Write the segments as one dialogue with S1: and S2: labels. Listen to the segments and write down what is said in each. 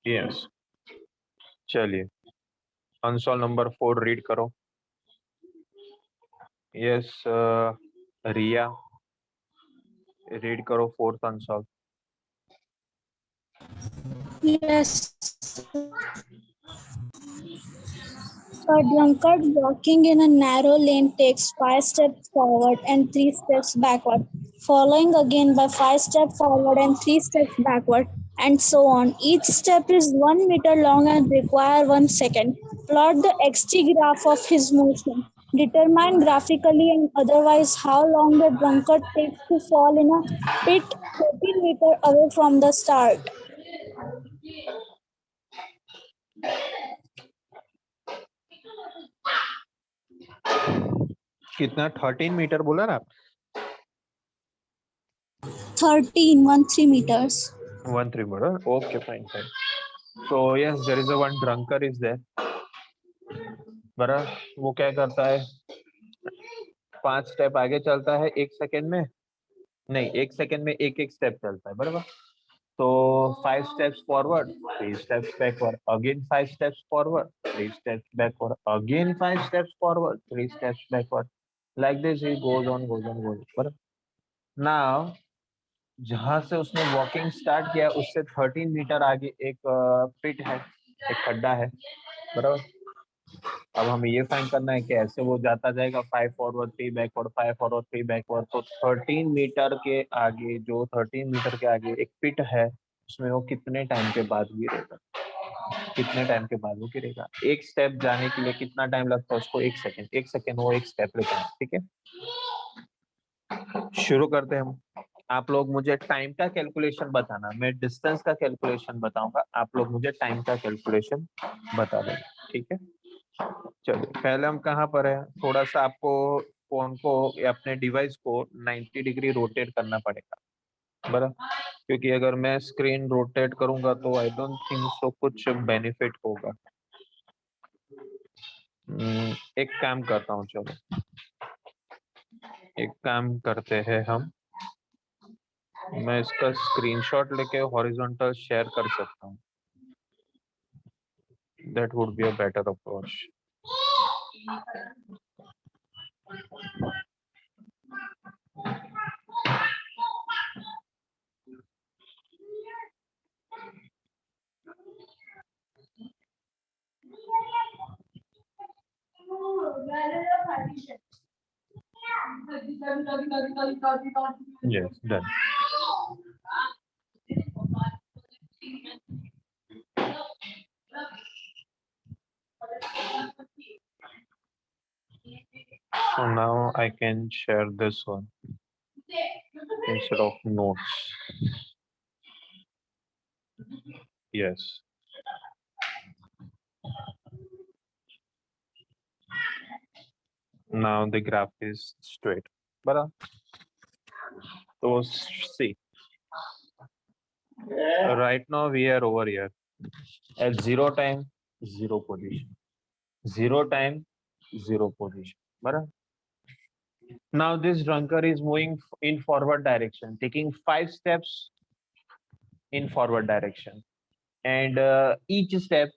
S1: Yes, चलिए console number 4 read करो। Yes, रिया read करो 4th console.
S2: Yes. A drunkard walking in a narrow lane takes 5 steps forward and 3 steps backward, following again by 5 steps forward and 3 steps backward, and so on. Each step is 1 meter long and require 1 second. Plot the XT graph of his motion. Determine graphically and otherwise how long the drunkard takes to fall in a pit 13 meters away from the start.
S1: कितना 13 metre बोला ना?
S2: 13 meters.
S1: 13 meter. Okay, fine. So yes, there is a one drunkard is there. बराबर, वो क्या करता है? 5 step आगे चलता है 1 सेकेंड में, नहीं 1 सेकेंड में एक स्टेप चलता है, बराबर। तो 5 steps forward, 3 steps backward, again 5 steps forward, 3 steps backward, again 5 steps forward, 3 steps backward. Like this he goes on. बराबर। Now जहां से उसने वॉकिंग स्टार्ट किया उससे 13 मीटर आगे एक पिट है, एक खड्डा है, बराबर। अब हमें ये फाइंड करना है कि ऐसे वो जाता जाएगा 5 फॉरवर्ड 3 बैकवर्ड, 5 फॉरवर्ड 3 बैकवर्ड। तो 13 मीटर के आगे, जो 13 मीटर के आगे एक पिट है, उसमें वो कितने टाइम के बाद गिरेगा? कितने टाइम के बाद वो गिरेगा? एक स्टेप जाने के लिए कितना टाइम लगता है उसको? 1 सेकेंड। 1 सेकेंड वो एक स्टेप लेता है, ठीक है। शुरू करते हैं हम। आप लोग मुझे टाइम का कैलकुलेशन बताना, मैं डिस्टेंस का कैलकुलेशन बताऊंगा, आप लोग मुझे टाइम का कैलकुलेशन बता देना, ठीक है। चलिए पहले हम कहाँ पर है, थोड़ा सा आपको फोन को या अपने डिवाइस को 90 डिग्री रोटेट करना पड़ेगा, बराबर। क्योंकि अगर मैं स्क्रीन रोटेट करूंगा तो आई डोंट थिंक सो कुछ बेनिफिट होगा। एक काम करता हूँ, चलो एक काम करते हैं हम, मैं इसका स्क्रीनशॉट लेके हॉरिजॉन्टल शेयर कर सकता हूँ, that would be a better approach. Yes, done. So now I can share this one instead of notes. Yes. Now the graph is straight. But so see, right now we are over here at 0 time, 0 position, 0 time, 0 position. But now this drunker is moving in forward direction, taking 5 steps in forward direction, and each step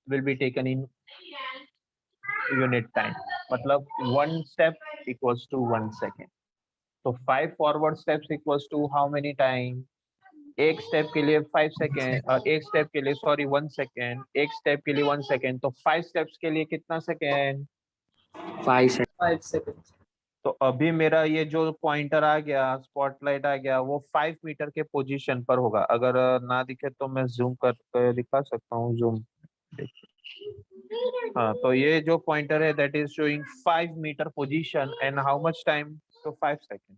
S1: will be taken in unit time. मतलब 1 step equals to 1 second. So 5 forward steps equals to how many time? एक step के लिए 5 second, और एक step के लिए sorry 1 second, एक step के लिए 1 सेकेंड, तो 5 स्टेप्स के लिए कितना सेकेंड?
S3: 5 सेकेंड।
S1: तो अभी मेरा ये जो पॉइंटर आ गया, स्पॉटलाइट आ गया, वो 5 मीटर के पोजीशन पर होगा। अगर ना दिखे तो मैं जूम करके दिखा सकता हूँ, जूम। हाँ, तो ये जो पॉइंटर है that is showing 5 metre position and how much time? तो 5 सेकेंड,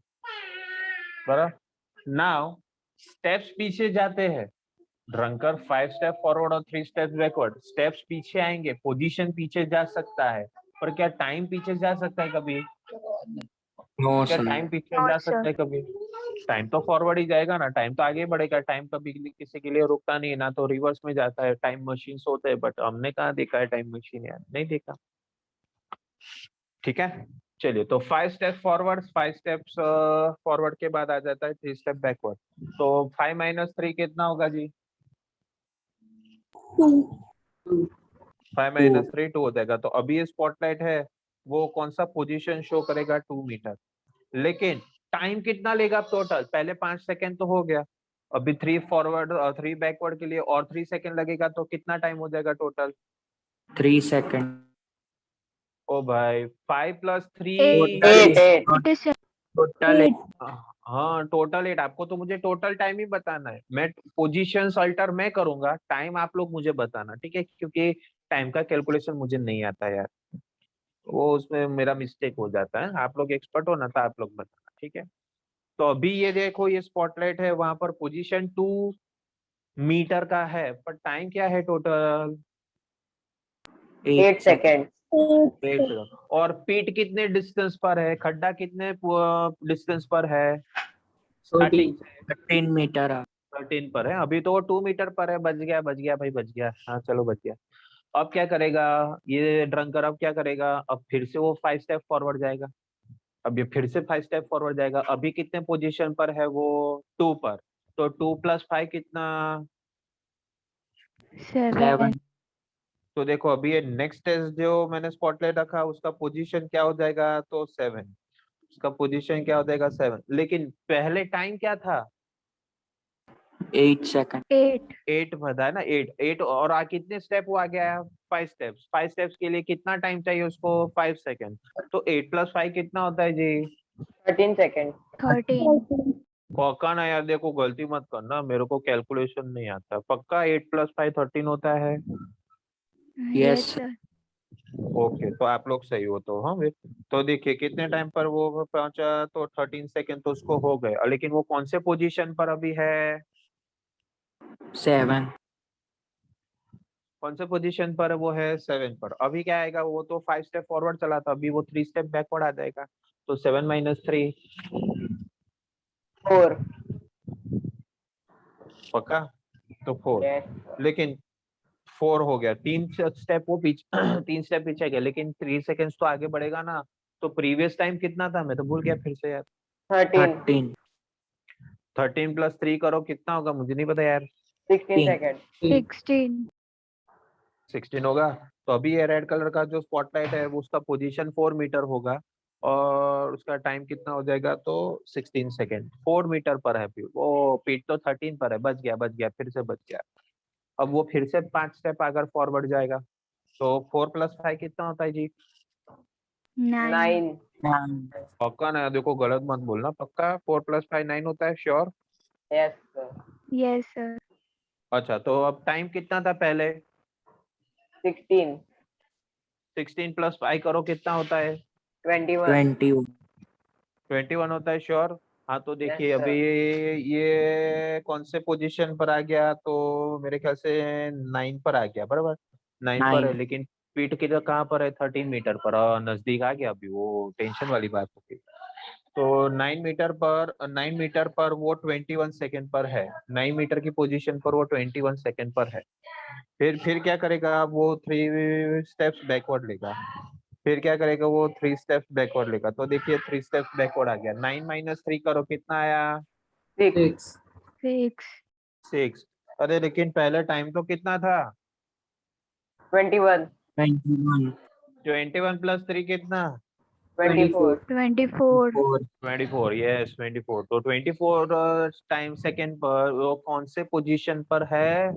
S1: बराबर। नाउ स्टेप्स पीछे जाते हैं, ड्रंकर 5 स्टेप फॉरवर्ड और 3 स्टेप बैकवर्ड। स्टेप्स पीछे आएंगे, पोजीशन पीछे जा सकता है, पर क्या टाइम पीछे जा सकता है कभी?
S3: नो
S1: क्या
S3: सर।
S1: टाइम पीछे जा सकता है कभी? टाइम तो फॉरवर्ड ही जाएगा ना, टाइम तो आगे बढ़ेगा। टाइम कभी किसी के लिए रुकता नहीं, ना तो रिवर्स में जाता है। टाइम मशीन होते हैं, बट हमने कहाँ देखा है टाइम मशीन यार, नहीं देखा, ठीक है। चलिए, तो 5 स्टेप फॉरवर्ड, 5 स्टेप्स फॉरवर्ड के बाद आ जाता है 3 स्टेप बैकवर्ड। तो 5 - 3 कितना होगा जी?
S2: 2.
S1: 5 - 3 2 हो जाएगा। तो अभी ये स्पॉटलाइट है वो कौन सा पोजीशन शो करेगा? 2 मीटर। लेकिन टाइम कितना लेगा टोटल? पहले 5 सेकेंड तो हो गया, अभी 3 फॉरवर्ड और 3 बैकवर्ड के लिए और 3 सेकेंड लगेगा, तो कितना टाइम हो जाएगा टोटल?
S3: 3 seconds.
S1: ओ भाई, 5 + 3
S3: Total total
S2: 8.
S1: हाँ, टोटल 8। आपको तो मुझे टोटल टाइम ही बताना है, मैं पोजीशन अल्टर मैं करूंगा, टाइम आप लोग मुझे बताना, ठीक है? क्योंकि टाइम का कैलकुलेशन मुझे नहीं आता यार, वो उसमें मेरा मिस्टेक हो जाता है। आप लोग एक्सपर्ट हो ना, तो आप लोग बताना, ठीक है? तो अभी ये देखो, ये स्पॉटलाइट है, वहां पर पोजीशन 2 मीटर का है, पर टाइम क्या है टोटल?
S3: 8 seconds.
S1: 8 सेकंड। और पीट कितने डिस्टेंस पर है? खड्डा कितने डिस्टेंस पर है स्टार्टिंग से?
S3: 13 meter.
S1: 13 पर है। अभी तो वो 2 मीटर पर है। बच गया, बच गया भाई, बच गया। हाँ चलो, बच गया। अब क्या करेगा ये ड्रंकर? अब क्या करेगा? अब फिर से वो 5 स्टेप फॉरवर्ड जाएगा। अब ये फिर से 5 स्टेप फॉरवर्ड जाएगा। अभी कितने पोजीशन पर है वो? 2 पर। तो 2 + 5 कितना?
S3: 7.
S1: तो देखो, अभी ये नेक्स्ट टेस्ट जो मैंने स्पॉटलाइट रखा, उसका पोजीशन क्या हो जाएगा? तो 7। उसका पोजीशन क्या हो जाएगा? 7। लेकिन पहले टाइम क्या था?
S3: 8 seconds.
S1: 8 बता है ना, 8 और कितने स्टेप वो आ गया? 5 स्टेप्स। 5 स्टेप्स के लिए कितना टाइम चाहिए उसको? 5 सेकेंड। तो 8 + 5 कितना होता है जी?
S4: 13 seconds.
S2: 13.
S1: पक्का ना यार? देखो, गलती मत करना, मेरे को कैलकुलेशन नहीं आता। पक्का 8 + 5 13 होता है?
S3: Yes, sir.
S1: ओके, तो आप लोग सही हो तो। हाँ फिर तो देखिए कितने टाइम पर वो पहुंचा, तो 13 सेकेंड तो उसको हो गए। लेकिन वो कौन से पोजीशन पर अभी है?
S3: 7.
S1: कौन से पोजीशन पर वो है? 7 पर। अभी क्या आएगा? वो तो 5 स्टेप फॉरवर्ड चला था, अभी वो 3 स्टेप बैकवर्ड आ जाएगा। तो 7 - 3
S4: 4.
S1: पक्का? तो 4।
S4: Yes.
S1: लेकिन 4 हो गया, 3 स्टेप वो पीछे 3 स्टेप पीछे गया, लेकिन 3 सेकेंड्स तो आगे बढ़ेगा ना। तो प्रीवियस टाइम कितना था? मैं तो भूल गया फिर से यार।
S4: 13.
S3: 13.
S1: 13 + 3 करो, कितना होगा? मुझे नहीं पता यार।
S4: 16 seconds.
S1: 16 होगा। तो अभी ये रेड कलर का जो स्पॉटलाइट है वो उसका पोजीशन 4 मीटर होगा, और उसका टाइम कितना हो जाएगा? तो 16 सेकेंड। 4 मीटर पर है। फिर वो पीट तो 13 पर है। बच गया, बच गया, फिर से बच गया। अब वो फिर से 5 स्टेप अगर फॉरवर्ड जाएगा, तो 4 + 5 कितना होता है जी?
S4: 9.
S3: 9.
S1: पक्का ना? देखो, गलत मत बोलना। पक्का 4 + 5 9 होता है? श्योर?
S4: Yes, sir.
S1: अच्छा, तो अब टाइम कितना था पहले?
S4: 16.
S1: 16 + 5 करो, कितना होता है?
S4: 21.
S3: 21.
S1: 21 होता है? श्योर? हाँ, तो देखिए
S4: Yes,
S1: अभी
S4: sir.
S1: ये कौन से पोजीशन पर आ गया? तो मेरे ख्याल से 9 पर आ गया, बराबर। 9 पर है,
S3: 9.
S1: लेकिन पीठ किधर कहाँ पर है? 13 मीटर पर। नजदीक आ गया। अभी वो टेंशन वाली बात होगी। तो 9 मीटर पर वो 21 सेकेंड पर है। 9 मीटर की पोजीशन पर वो 21 सेकेंड पर है। फिर क्या करेगा? वो 3 स्टेप्स बैकवर्ड लेगा। फिर क्या करेगा? वो 3 स्टेप्स बैकवर्ड लेगा। तो देखिए 3 स्टेप्स बैकवर्ड आ गया। 9 - 3 करो, कितना आया?
S4: 6.
S1: 6। अरे लेकिन पहले टाइम तो कितना था?
S4: 21.
S3: 21.
S1: 21 + 3 कितना?
S4: 24.
S3: 4.
S1: 24। यस, 24। तो 24 टाइम सेकेंड पर वो कौन से पोजीशन पर है?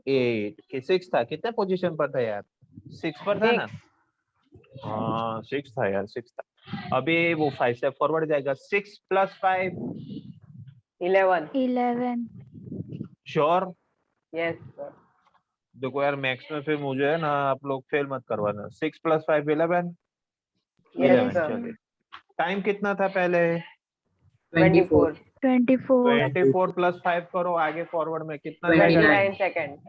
S1: 8 के 6 था। कितने पोजीशन पर था यार? 6 पर था ना?
S4: 6.
S1: हाँ, 6 था यार, 6 था। अभी वो 5 स्टेप फॉरवर्ड जाएगा। 6 + 5
S4: 11.
S1: श्योर?
S4: Yes, sir.
S1: देखो यार, मैथ्स में फिर मुझे है ना, आप लोग फेल मत करवाना। 6 + 5 11।
S4: Yes,
S1: 11
S4: sir.
S1: चलिए। टाइम कितना था पहले?
S4: 24.
S1: 24 + 5 करो आगे फॉरवर्ड में, कितना जाएगा?
S4: 29 seconds.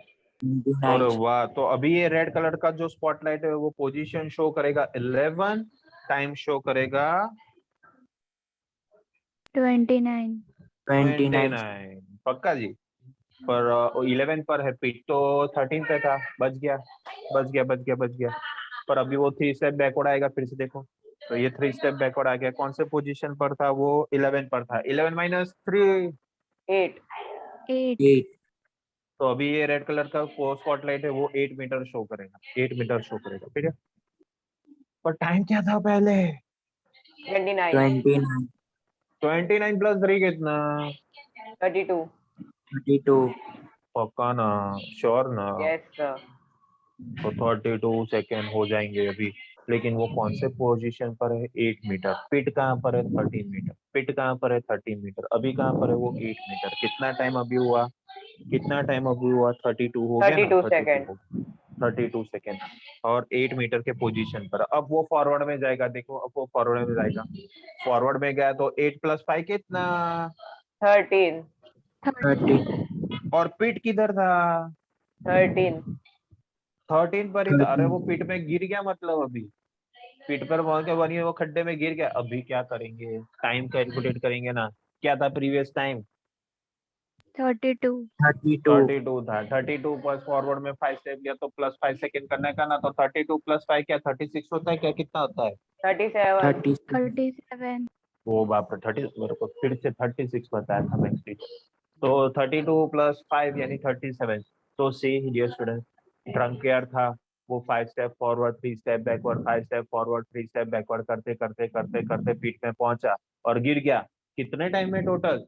S1: और
S3: 29.
S1: वाह, तो अभी ये रेड कलर का जो स्पॉटलाइट है वो पोजीशन शो करेगा 11, टाइम शो करेगा
S3: 29.
S1: 29। पक्का जी? पर 11 पर है, पीट तो 13 पे था। बच गया, बच गया, बच गया, बच गया। पर अभी वो 3 स्टेप बैकवर्ड आएगा, फिर से देखो तो ये 3 स्टेप बैकवर्ड आ गया। कौन से पोजीशन पर था वो? 11 पर था। 11 माइनस 3,
S4: 8.
S3: 8.
S5: 8.
S1: तो अभी ये रेड कलर का स्पॉटलाइट है वो 8 मीटर शो करेगा, 8 मीटर शो करेगा, ठीक है। पर टाइम क्या था पहले?
S4: 29.
S5: 29.
S1: 29 प्लस 3 कितना?
S4: 32.
S5: 32.
S1: पक्का ना? श्योर ना?
S4: Yes, sir.
S1: तो 32 सेकेंड हो जाएंगे अभी। लेकिन वो कौन से पोजीशन पर है? 8 मीटर। पिट कहाँ पर है? 13 मीटर। पिट कहाँ पर है? 13 मीटर। अभी कहाँ पर है वो? 8 मीटर। कितना टाइम अभी हुआ? कितना टाइम अभी हुआ? 32 हो गया ना?
S4: 32
S1: 32
S4: second.
S1: हो गया। 32 सेकेंड और 8 मीटर के पोजीशन पर। अब वो फॉरवर्ड में जाएगा, देखो अब वो फॉरवर्ड में जाएगा। फॉरवर्ड में गया तो 8 प्लस 5 कितना?
S4: 13.
S5: 13.
S1: और पिट किधर था?
S4: 13.
S1: 13 पर ही था। अरे
S5: 13.
S1: वो पिट में गिर गया, मतलब अभी पिट पर पहुंच के बनी वो खड्डे में गिर गया। अभी क्या करेंगे? टाइम कैलकुलेट करेंगे ना। क्या था प्रीवियस टाइम?
S3: 32.
S5: 32.
S1: 32 था। 32 प्लस फॉरवर्ड में 5 स्टेप गया तो प्लस 5 सेकेंड करने का ना। तो 32 प्लस 5 क्या 36 होता है क्या? कितना होता है?
S4: 37.
S5: 37.
S3: 37.
S1: वो बाप रे, 30 मेरे को फिर से 36 बताया था मैक्स टीचर। तो 32 प्लस 5 यानी 37। तो सी डियर स्टूडेंट, ड्रंकेयर था वो 5 step forward 3 step backward, 5 step forward 3 step backward करते करते करते करते पीठ में पहुंचा और गिर गया। कितने टाइम में टोटल?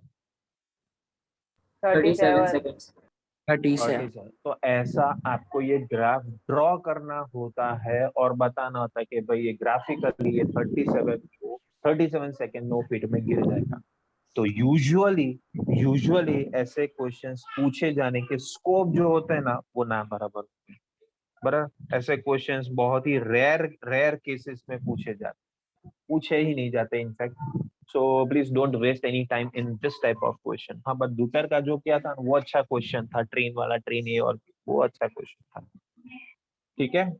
S5: 37
S4: 37.
S5: seconds. 37.
S1: 37। तो ऐसा आपको ये ग्राफ ड्रॉ करना होता है और बताना होता है कि भाई ये ग्राफिकली ये 37 सेकेंड नो फीट में गिर जाएगा। तो यूजुअली ऐसे क्वेश्चंस पूछे जाने के स्कोप जो होते हैं ना वो ना बराबर होते हैं। बराबर, ऐसे क्वेश्चंस बहुत ही रेयर केसेस में पूछे ही नहीं जाते in fact. So please don't waste any time in this type of question. हाँ, बट दूसर का जो किया था वो अच्छा क्वेश्चन था, ट्रेन वाला, ट्रेन ए और B, वो अच्छा क्वेश्चन था। ठीक है,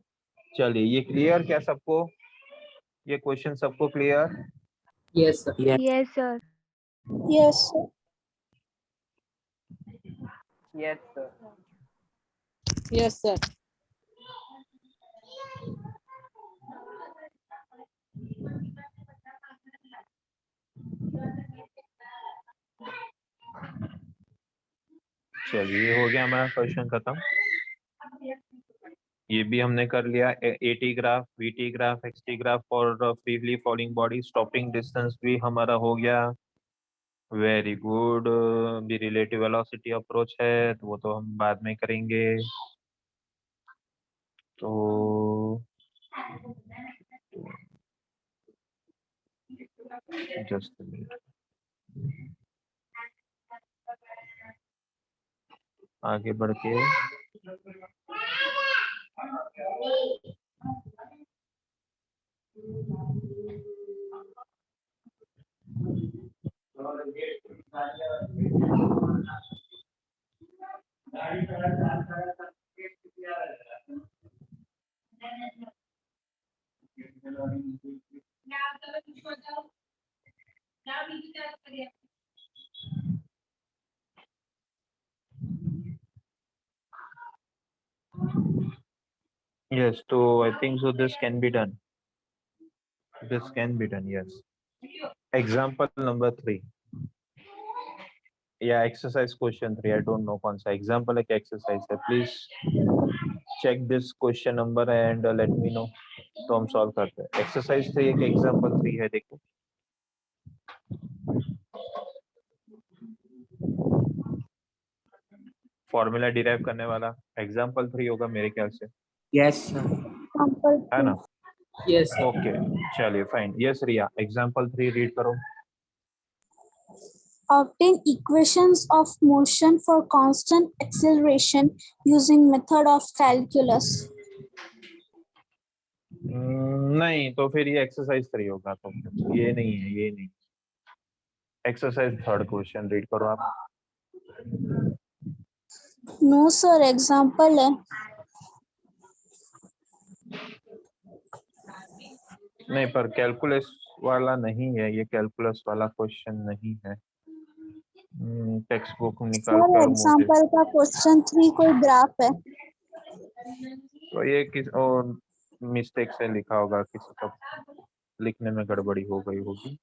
S1: चलिए ये क्लियर क्या सबको? ये क्वेश्चन सबको clear?
S5: Yes, sir. Yes.
S3: Yes, sir.
S2: Yes, sir.
S4: Yes, sir.
S6: Yes, sir.
S1: चलिए हो गया हमारा क्वेश्चन खत्म। ये भी हमने कर लिया। AT graph, VT graph, XT graph और freely falling body. Stopping distance भी हमारा हो गया। Very good. भी रिलेटिव वेलोसिटी अप्रोच है तो वो तो हम बाद में करेंगे। तो जस्ट मिनट, आगे बढ़ के yes, so I think so this can be done. This can be done, yes. Example number 3 या exercise question 3, I don't know कौन सा example है क्या exercise है। Please check this question number and let me know, तो हम solve करते हैं। Exercise 3 एक example 3 है, देखो। फॉर्मूला डिराइव करने वाला एग्जाम्पल 3 होगा मेरे ख्याल से,
S5: Yes, sir.
S2: Example
S1: है ना?
S5: Yes, sir.
S1: ओके, चलिए फाइन। यस रिया, एग्जाम्पल 3 रीड करो।
S2: Obtain equations of motion for constant acceleration using method of calculus.
S1: नहीं, तो फिर ये एक्सरसाइज 3 होगा। तो ये नहीं है, ये नहीं। एक्सरसाइज 3rd क्वेश्चन रीड करो आप।
S2: No, sir. Example है.
S1: नहीं, पर कैलकुलस वाला नहीं है ये, कैलकुलस वाला क्वेश्चन नहीं है। टेक्स्ट बुक निकाल
S2: Sir,
S1: कर मुझे,
S2: example का question 3 कोई ग्राफ है.
S1: तो ये किस और मिस्टेक से लिखा होगा, किसी का लिखने में गड़बड़ी हो गई होगी,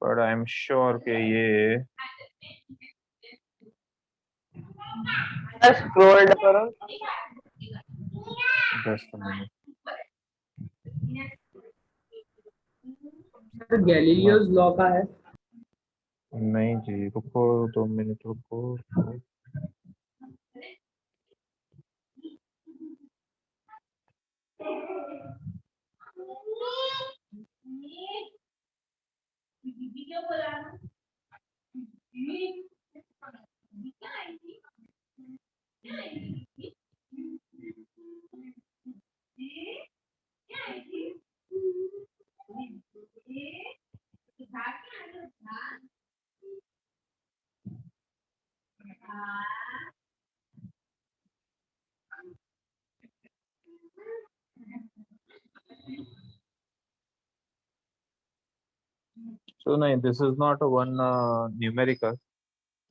S1: पर आई एम श्योर कि ये
S4: स्क्रॉल करो।
S1: 10 मिनट
S5: सर गैलीलियोस लॉ का है।
S1: नहीं जी, रुको 2 मिनट रुको। So नहीं, this is not one numerical,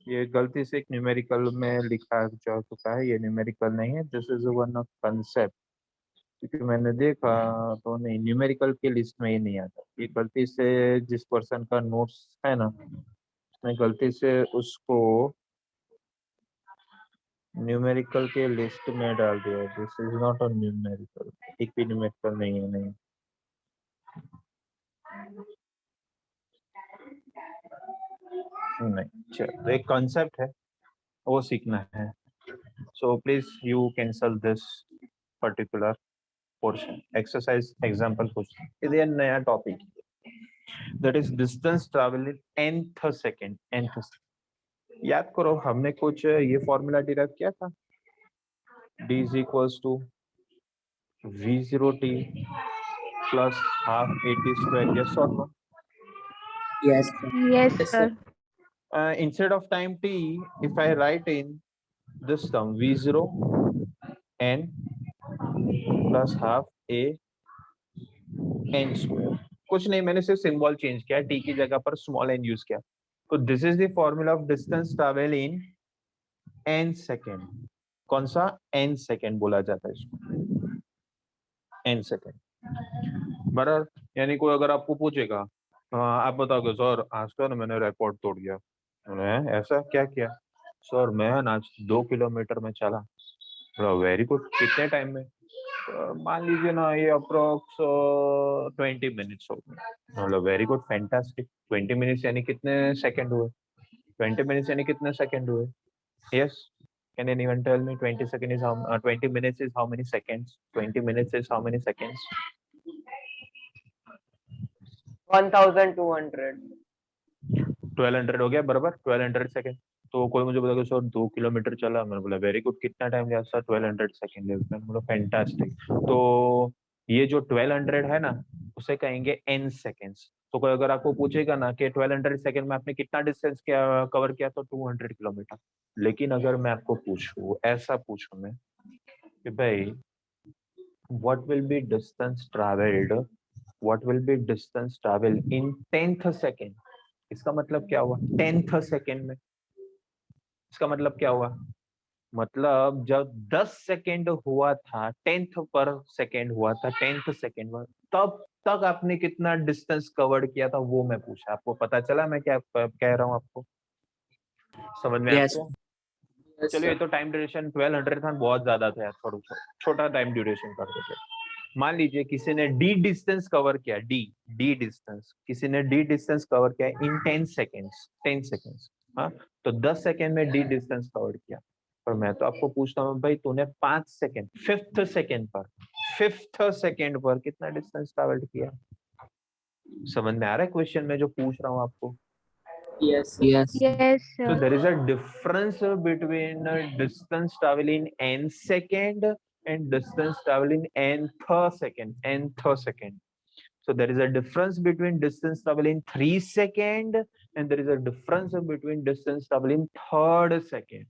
S1: ये गलती से एक न्यूमेरिकल में लिखा जा चुका है, ये न्यूमेरिकल नहीं है, दिस इज वन कंसेप्ट। क्योंकि मैंने देखा तो नहीं, न्यूमेरिकल के लिस्ट में ही नहीं आता, ये गलती से जिस पर्सन का नोट्स है ना, उसने गलती से उसको न्यूमेरिकल के लिस्ट में डाल दिया। This is not a numerical, एक भी न्यूमेरिकल नहीं है, नहीं। नहीं, चलो एक कॉन्सेप्ट है, वो सीखना है। So please you cancel this particular portion. Exercise example question, ये नया topic, that is distance travel in nth second. याद करो, हमने कुछ ये फॉर्मूला डिराइव किया था, d is equals to v0t plus half at square, yes or no?
S5: Yes, sir.
S3: Yes,
S5: Yes,
S3: sir.
S5: sir.
S1: Instead of time t, if I write in this term v0 n plus half a n square, कुछ नहीं, मैंने सिर्फ symbol change किया, t की जगह पर small n use किया। तो this is the formula of distance travel in n second. कौन सा n सेकेंड बोला जाता है इसको, n सेकेंड बराबर। यानी कोई अगर आपको पूछेगा, आप बताओगे सर आज तो ना मैंने रिकॉर्ड तोड़ दिया, ऐसा क्या किया? सर मैं आज 2 किलोमीटर में चला। वेरी गुड, कितने टाइम में? मान लीजिए ना ये अप्रोक्स 20 मिनट्स हो गए। मतलब वेरी गुड, फैंटास्टिक। 20 मिनट्स यानी कितने सेकंड हुए? 20 मिनट्स यानी कितने सेकंड हुए? Yes, can anyone tell me 20 second is how 20 minutes is how many seconds? 20 minutes is how many seconds?
S4: 1200।
S1: 1200 हो गया बराबर, 1200 सेकंड। तो कोई मुझे बताएगा सर 2 किलोमीटर चला, मैंने बोला वेरी गुड, कितना टाइम लिया सर? 1200 सेकंड लिया। मैंने बोला फैंटास्टिक। तो ये जो 1200 है ना, उसे कहेंगे n सेकंड्स। तो कोई अगर आपको पूछेगा ना कि 1200 सेकंड में आपने कितना डिस्टेंस किया, कवर किया, तो 200 किलोमीटर। लेकिन अगर मैं आपको पूछूं, ऐसा पूछूं मैं कि भाई what will be distance travelled, what will be distance travel in 10th second, इसका मतलब क्या हुआ 10th सेकंड में? इसका मतलब क्या हुआ? मतलब जब 10 सेकंड हुआ था, 10th पर सेकंड हुआ था, 10th सेकंड में, तब तक आपने कितना डिस्टेंस कवर्ड किया था, वो मैं पूछा। आपको पता चला मैं क्या कह रहा हूँ? आपको समझ में
S5: Yes,
S1: आपको?
S5: yes,
S1: चलो, ये
S5: sir.
S1: तो टाइम ड्यूरेशन 1200 था, बहुत ज्यादा था यार, थोड़ा छोटा टाइम ड्यूरेशन कर देते। मान लीजिए किसी ने d डिस्टेंस कवर किया, d डिस्टेंस, किसी ने d डिस्टेंस कवर किया इन 10 सेकेंड्स, 10 सेकेंड्स। हाँ, तो 10 सेकेंड में d डिस्टेंस कवर किया। पर मैं तो आपको पूछता हूँ भाई, तूने 5 सेकेंड, 5th सेकेंड पर कितना डिस्टेंस ट्रैवल किया? समझ में आ रहा है क्वेश्चन में जो पूछ रहा हूँ आपको?
S5: Yes, sir. Yes, sir.
S3: Yes,
S1: So
S3: sir.
S1: there is a difference between distance travel in n second and distance travel in nth second. So there is a difference between distance travel in 3 second and there is a difference between distance travel in 3rd second.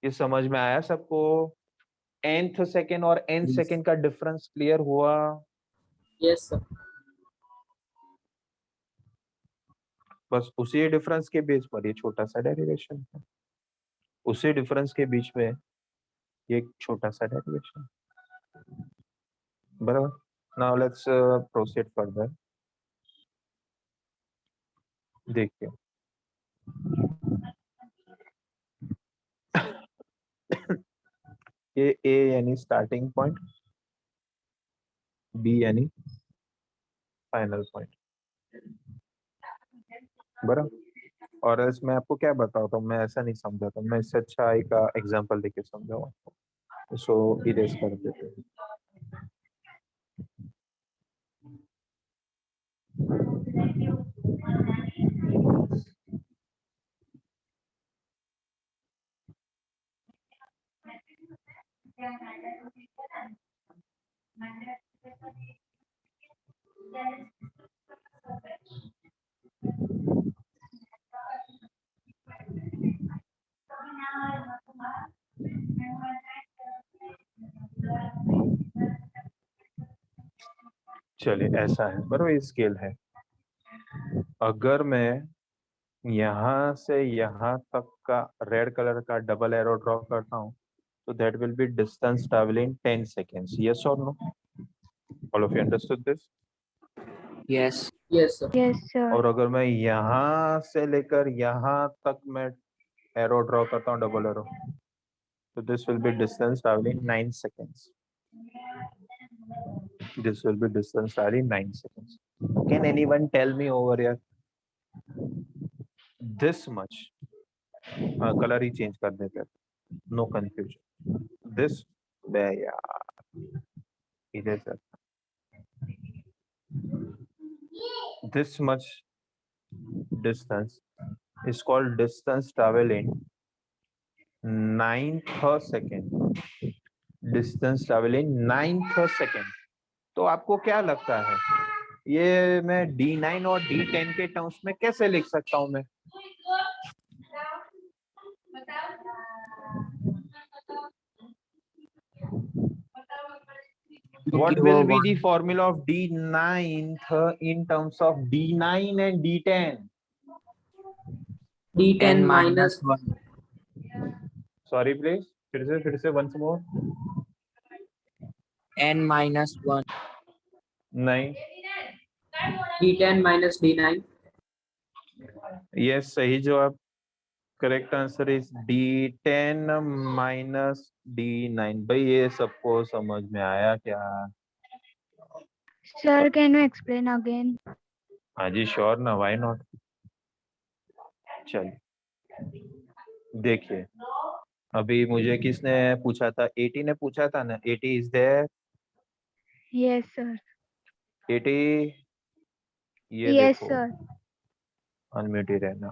S1: ये समझ में आया सबको? nth second और n
S5: Yes.
S1: second का difference clear हुआ?
S5: Yes, sir.
S1: बस उसी डिफरेंस के बेस पर ये छोटा सा डेरिवेशन है, उसी डिफरेंस के बीच में ये एक छोटा सा डेरिवेशन। बराबर. Now let's proceed further. देखिए ये ए यानी स्टार्टिंग पॉइंट, बी यानी फाइनल पॉइंट. बराबर. और इस मैं आपको क्या बताता हूँ, मैं ऐसा नहीं समझाता, मैं इससे अच्छा एक एग्जांपल देके समझाऊँ आपको. सो इरेज कर देते हैं. चलिए ऐसा है, बराबर. ये स्केल है. अगर मैं यहाँ से यहाँ तक का रेड कलर का डबल एरो ड्रॉ करता हूँ, तो that will be distance travelling 10 seconds. Yes or no? All of you understood this?
S5: Yes. Yes, sir.
S3: Yes, sir.
S1: और अगर मैं यहाँ से लेकर यहाँ तक मैं एरो ड्रॉ करता हूँ, डबल एरो, तो this will be distance travelling 9 seconds. This will be distance traveling 9 seconds. Can anyone tell me over here? This much. Colour he change कर देते हैं. No confusion. दिस इधर से this much distance is called distance travel in 9th second. Distance travel in 9th second. तो आपको क्या लगता है, ये मैं D9 और D10 के टर्म्स में कैसे लिख सकता हूं मैं? What will be the formula of D9 in terms of D9 and D10?
S5: D10 minus 1.
S1: Sorry please, फिर से once more.
S5: N minus 1.
S1: नहीं.
S5: D10 minus D9.
S1: Yes, सही जवाब. Correct answer is D10 minus D9. भाई ये सबको समझ में आया क्या?
S3: Sir, can you explain again?
S1: हाँ जी श्योर ना, व्हाई नॉट. चलिए देखिए, अभी मुझे किसने पूछा था? 80 ने पूछा था ना. 80 इज देयर.
S3: Yes, sir.
S1: 80 ये
S3: Yes,
S1: देखो,
S3: sir.
S1: अनम्यूट ही रहना.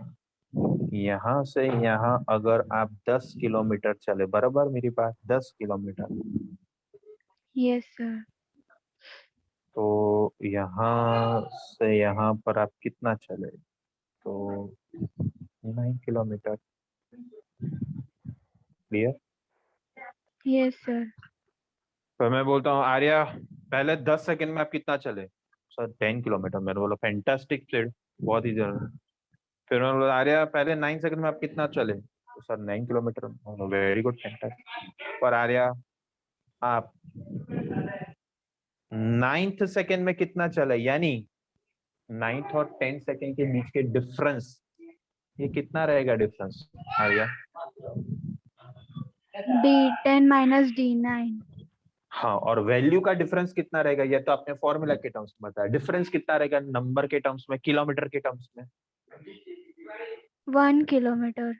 S1: यहाँ से यहाँ अगर आप 10 किलोमीटर चले, बराबर मेरी बात, 10 किलोमीटर,
S3: Yes, sir.
S1: तो यहाँ से यहाँ पर आप कितना चले? तो 9 किलोमीटर. क्लियर?
S3: Yes, sir.
S1: तो मैं बोलता हूँ आर्या, पहले 10 सेकंड में आप कितना चले? Sir 10 kilometre. मैंने बोला फैंटास्टिक स्पीड, बहुत ही जरूर. फिर मैंने बोला आर्या पहले 9 सेकंड में आप कितना चले? तो sir 9 kilometre. Very good, fantastic. पर आर्या आप 9th सेकंड में कितना चले? यानी 9th और 10th सेकंड के बीच के डिफरेंस, ये कितना रहेगा difference Arya?
S3: D10 minus D9.
S1: हाँ, और वैल्यू का डिफरेंस कितना रहेगा? ये तो आपने फॉर्मूला के टर्म्स में बताया. डिफरेंस कितना रहेगा नंबर के टर्म्स में, किलोमीटर के टर्म्स में?
S3: 1 kilometer.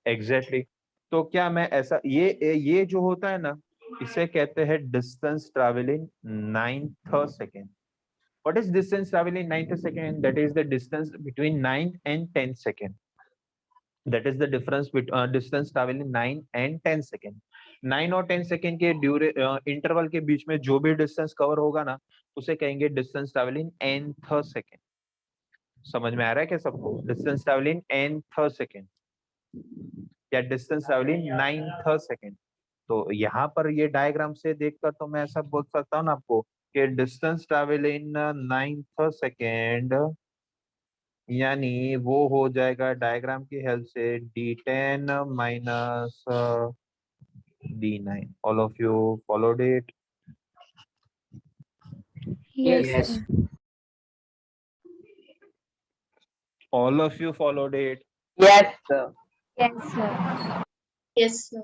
S1: एग्जैक्टली. तो क्या मैं ऐसा, ये जो होता है ना, इसे कहते हैं distance travelling 9th second. What is distance travelling 9th second? That is the distance between 9th and 10th second. That is the difference distance travelling 9 and 10 second. 9 और 10 सेकेंड के इंटरवल के बीच में जो भी डिस्टेंस कवर होगा ना, उसे कहेंगे डिस्टेंस ट्रैवलिंग nth सेकेंड. समझ में आ रहा है क्या सबको? डिस्टेंस ट्रैवलिंग nth सेकेंड या डिस्टेंस ट्रैवलिंग 9th सेकेंड. तो यहाँ पर ये डायग्राम से देखकर तो मैं ऐसा बोल सकता हूँ ना आपको कि डिस्टेंस ट्रैवलिंग 9th सेकेंड यानी वो हो जाएगा डायग्राम की हेल्प से D10 minus D9. All of you followed it?
S3: Yes,
S5: Yes.
S3: sir.
S1: All of you followed it.
S4: Yes, sir.
S3: Yes, sir.
S2: Yes, sir.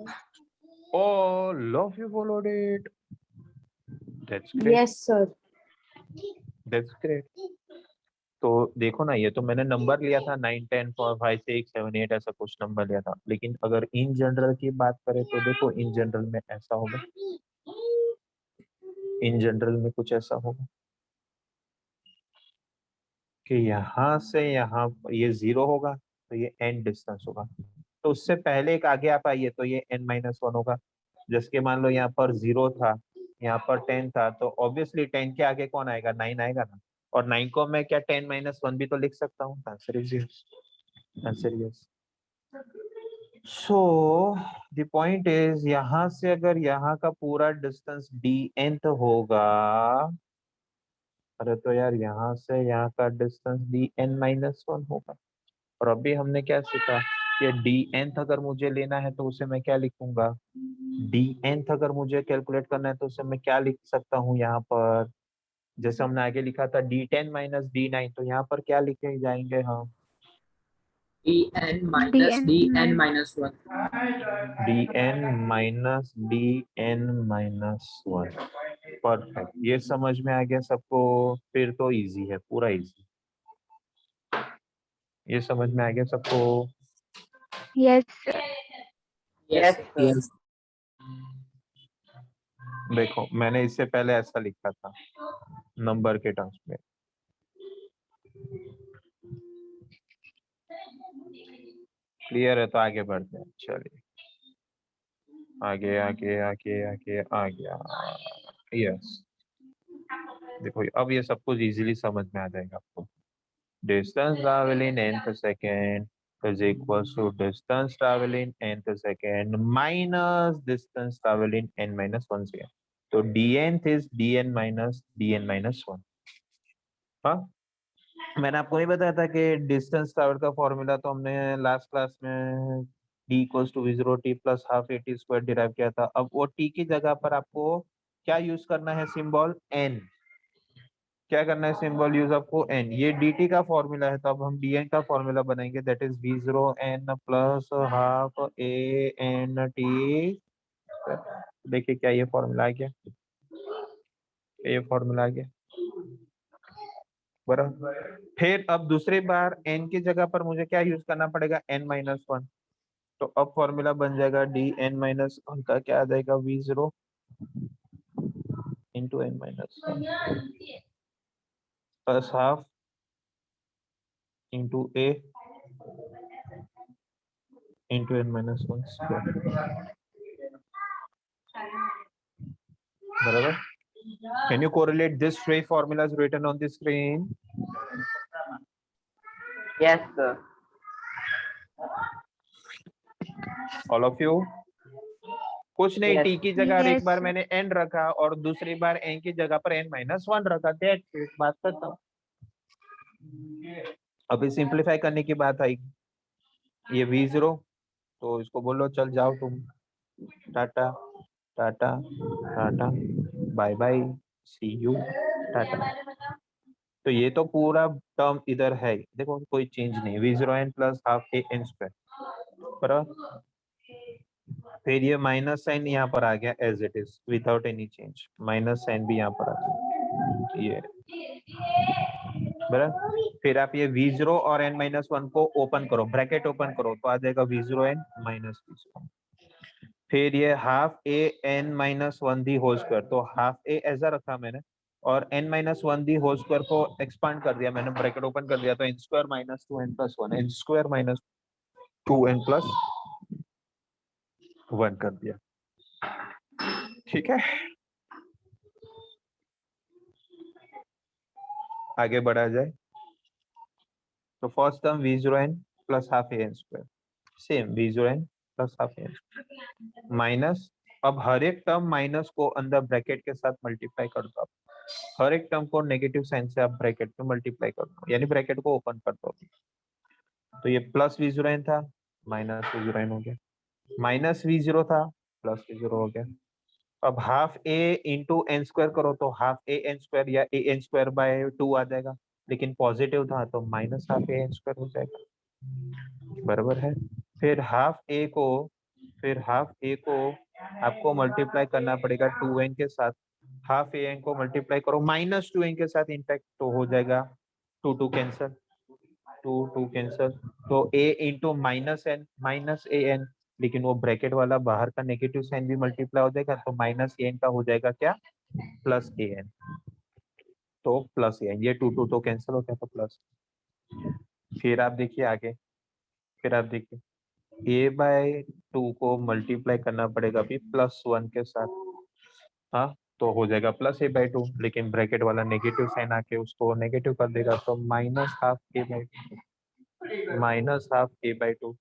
S1: All of you followed it. That's great.
S6: Yes, sir.
S1: That's great. तो देखो ना, ये तो मैंने number लिया था 9 10 4 5 6 7 8 ऐसा कुछ नंबर लिया था, लेकिन अगर इन जनरल की बात करें तो देखो इन जनरल में ऐसा होगा, इन जनरल में कुछ ऐसा होगा कि यहाँ से यहाँ ये 0 होगा तो ये n डिस्टेंस होगा, तो उससे पहले एक आगे आप आइए तो ये n-1 होगा। जैसे कि मान लो यहाँ पर 0 था, यहाँ पर 10 था, तो ऑब्वियसली 10 के आगे कौन आएगा, 9 आएगा ना, और 9 को मैं क्या 10-1 भी तो लिख सकता हूँ। Answer is yes, answer yes. So the point is, यहाँ से अगर यहाँ का पूरा डिस्टेंस dnth होगा, अरे तो यार यहाँ से यहाँ का डिस्टेंस dn-1 होगा। और अभी हमने क्या सीखा, ये dnth अगर मुझे लेना है तो उसे मैं क्या लिखूंगा, dnth अगर मुझे कैलकुलेट करना है तो उसे मैं क्या लिख सकता हूँ यहाँ पर, जैसे हमने आगे लिखा था d10 - d9, तो यहाँ पर क्या लिखे जाएंगे हम,
S5: dn minus dn minus 1.
S1: dn-dn-1। Perfect, ये समझ में आ गया सबको, फिर तो इजी है, पूरा इजी, ये समझ में आ गया सबको।
S3: Yes, sir.
S4: Yes, sir.
S5: Yes.
S1: देखो मैंने इससे पहले ऐसा लिखा था नंबर के टर्म्स में, क्लियर है, तो आगे बढ़ते हैं, चलिए आगे आगे आगे आगे आ गया। यस, देखो अब ये सब कुछ इजीली समझ में आ जाएगा आपको। Distance travel in nth second is equals to distance travel in nth second minus distance travel in n-1 second, तो dnth is dn minus dn-1। हाँ, मैंने आपको नहीं बताया था कि डिस्टेंस ट्रैवल का फॉर्मूला तो हमने लास्ट क्लास में d equals to v0 t plus half at square derive किया था। अब वो t की जगह पर आपको क्या यूज करना है, सिंबल n, क्या करना है, सिंबल यूज आपको n, ये dt का फॉर्मूला है, तो अब हम dn का फॉर्मूला बनाएंगे, that is v0 n plus half a n t। देखिए क्या ये फॉर्मूला आ गया, ये फॉर्मूला आ गया बराबर। फिर अब दूसरी बार n की जगह पर मुझे क्या यूज करना पड़ेगा, n-1, तो अब फॉर्मूला बन जाएगा dn-1 का क्या आ जाएगा, v0 into n-1 plus half into a into n-1 बराबर। Can you correlate these three formulas written on the screen?
S4: Yes, sir.
S1: All of you? कुछ नहीं,
S4: Yes.
S1: t की जगह
S3: Yes,
S1: एक बार
S3: sir.
S1: मैंने n रखा और दूसरी बार n की जगह पर n-1 रखा, that's it, बात करता हूँ। अभी सिंप्लीफाई करने की बात आई, ये v0 तो इसको बोलो चल जाओ तुम, tata tata tata, bye bye, see you, tata. तो ये तो पूरा टर्म इधर है, देखो कोई चेंज नहीं, v0 n plus half a n square बराबर। फिर ये माइनस साइन यहाँ पर आ गया as it is without any change, minus sign भी यहाँ पर आ गया, ये बराबर। फिर आप ये v0 और n-1 को ओपन करो, ब्रैकेट ओपन करो, तो आ जाएगा v0 n माइनस v0। फिर ये half a n-1 the whole square, तो हाफ a ऐसा रखा मैंने और n-1 दी होल स्क्वायर को एक्सपांड कर दिया मैंने, ब्रैकेट ओपन कर दिया, तो n square minus 2n plus 1, n square minus 2n plus 1 कर दिया, ठीक है। आगे बढ़ा जाए, तो first term v0 n plus half a n square, same v0 n plus half a n minus, अब हर एक टर्म माइनस को अंदर ब्रैकेट के साथ मल्टीप्लाई कर दो, हर एक टर्म को नेगेटिव साइन से आप ब्रैकेट में मल्टीप्लाई कर दो, यानी ब्रैकेट को ओपन कर दो। तो ये प्लस v0 n था, माइनस v0 n हो गया, माइनस v0 था, प्लस v0 हो गया, अब हाफ ए इंटू एन स्क्वायर करो तो हाफ ए एन स्क्वायर या ए एन स्क्वायर बाय 2 आ जाएगा, लेकिन पॉजिटिव था तो minus half A N square हो जाएगा, बराबर है। फिर हाफ ए को आपको मल्टीप्लाई करना पड़ेगा 2n के साथ, हाफ ए एन को मल्टीप्लाई करो माइनस 2n के साथ, इनफैक्ट तो हो जाएगा 2 कैंसल, 2 कैंसल, तो a into minus A N, लेकिन वो ब्रैकेट वाला बाहर का नेगेटिव साइन भी मल्टीप्लाई हो जाएगा, तो माइनस ए एन का हो जाएगा क्या, प्लस ए एन, तो प्लस ए एन, ये 2 तो कैंसिल हो गया तो प्लस। फिर आप देखिए आगे, फिर आप देखिए a बाय 2 को मल्टीप्लाई करना पड़ेगा अभी +1 के साथ, हाँ, तो हो जाएगा प्लस ए बाई 2, लेकिन ब्रैकेट वाला नेगेटिव साइन आके उसको नेगेटिव कर देगा, तो माइनस हाफ ए बाई 2।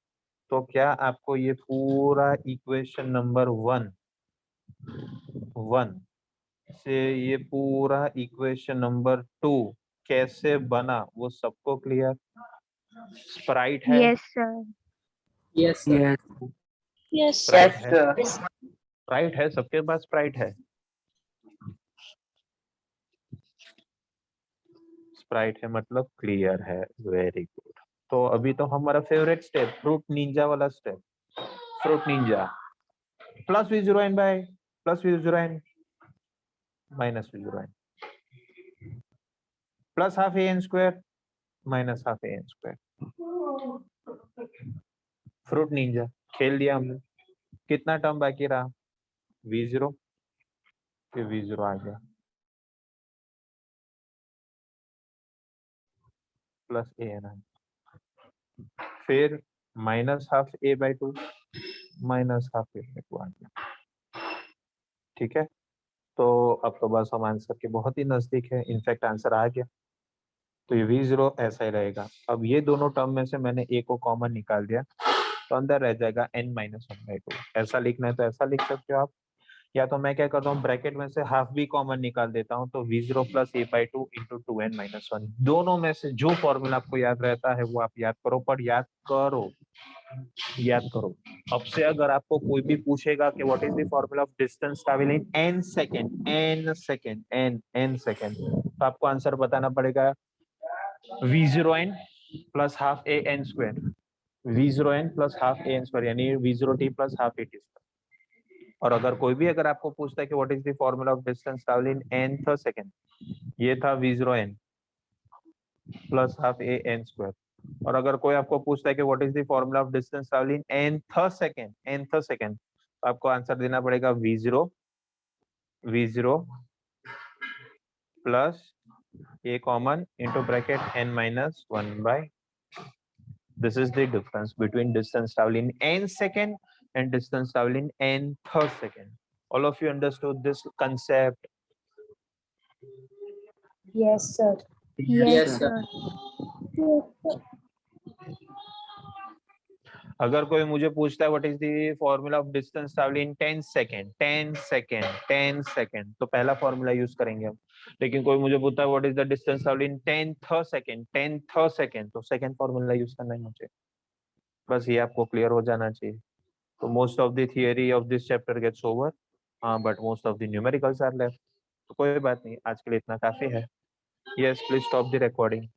S1: तो क्या आपको ये पूरा इक्वेशन नंबर 1 से ये पूरा इक्वेशन नंबर 2 कैसे बना वो सबको क्लियर? स्प्राइट है,
S3: Yes, sir.
S5: Yes, sir.
S6: Yes.
S2: Yes, sir.
S1: Sprite
S4: Yes,
S1: है,
S4: sir.
S1: स्प्राइट है, सबके पास स्प्राइट है, स्प्राइट है मतलब क्लियर है, वेरी गुड। तो अभी तो हमारा फेवरेट स्टेप फ्रूट निंजा वाला step, fruit ninja, plus V zero N by plus V zero N minus V zero N, plus half A N square minus half A N square, fruit ninja खेल दिया हमने। कितना term बाकी रहा, v0, फिर v0 आ गया plus A N, फिर minus half A by 2 minus half A by 2 आ गया, ठीक है। तो अब तो बस हम आंसर के बहुत ही नजदीक है, इनफैक्ट आंसर आ गया, तो ये v0 ऐसा ही रहेगा। अब ये दोनों टर्म में से मैंने a को कॉमन निकाल दिया, तो अंदर रह जाएगा n-1/2। ऐसा लिखना है तो ऐसा लिख सकते हो आप, या तो मैं क्या करता हूँ ब्रैकेट में से हाफ भी कॉमन निकाल देता हूँ, तो v0 plus a/2 into 2n-1। दोनों में से जो फॉर्मूला आपको याद रहता है वो आप याद करो, पर याद करो। अब से अगर आपको कोई भी पूछेगा कि what is the formula of distance travel in n second, तो आपको आंसर बताना पड़ेगा v0n plus half A N square, v0n plus half A N square, यानी v0t plus half A T square. और अगर कोई भी अगर आपको पूछता है कि what is the formula of distance travel in nth second, ये था v0n plus half A N square. और अगर कोई आपको पूछता है कि what is the formula of distance travel in nth second, तो आपको आंसर देना पड़ेगा v0 plus a common into bracket n-1/. This is the difference between distance travel in n second and distance travel in nth second. All of you understood this concept?
S6: Yes, sir.
S3: Yes,
S5: sir.
S3: sir.
S1: अगर कोई मुझे पूछता है what is the formula of distance travel in 10 second, तो पहला formula use करेंगे हम। लेकिन कोई मुझे पूछता है what is the distance travel in 10th second, तो सेकंड फॉर्मूला यूज करना है मुझे। बस ये आपको क्लियर हो जाना चाहिए। तो most of the theory of this chapter gets over, but most of the numericals are left. तो कोई बात नहीं, आज के लिए इतना काफी है। Yes, please stop the recording.